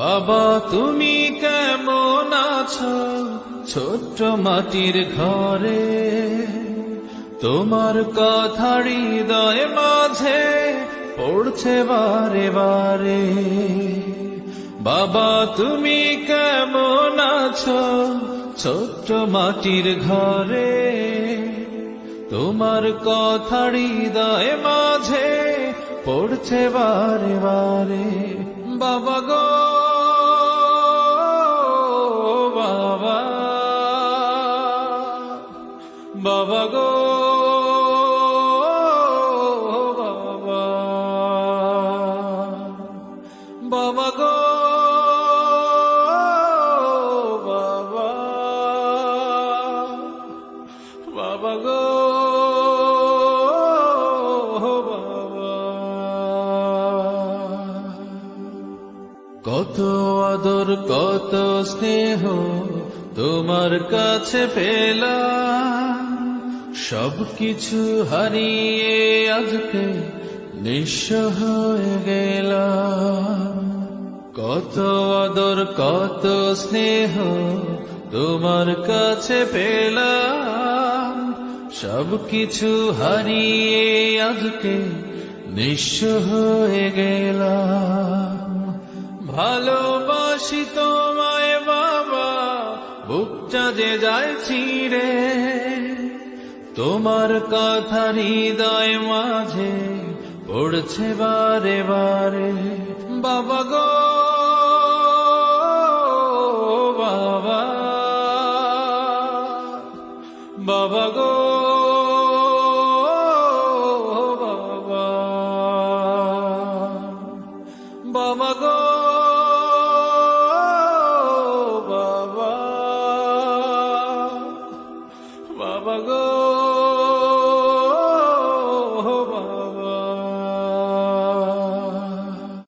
বাবা তুমি কেমন আছো ছোট্ট মাটির ঘরে, তোমার কথা হৃদয় মাঝে পড়ছে বারে বারে। বাবা তুমি কেমন আছো ছোট্ট মাটির ঘরে, তোমার কথা হৃদয় মাঝে পড়ছে বারে বারে। বাবা গো বাবা, বাবা গো বাবা, বাবা গো বাবা, বাবা গো বাবা। কত আদর কত স্নেহ তোমার কাছে পেলাম, সবকিছু হারিয়ে আজকে নিঃস্ব হয়ে গেলাম। কত আদর কত স্নেহ তোমার কাছে পেলাম, সবকিছু হারিয়ে আজকে নিঃস্ব হয়ে গেলাম। ভালোবাসি তোমায় বাবা, বুকটা যে যায় ছিঁড়ে, তোমার কথা হৃদয় মাঝে পড়ছে বারে বারে। বাবা গো বাবা, বাবা গো বাবা, বাবা গো বাবা, বাবা গো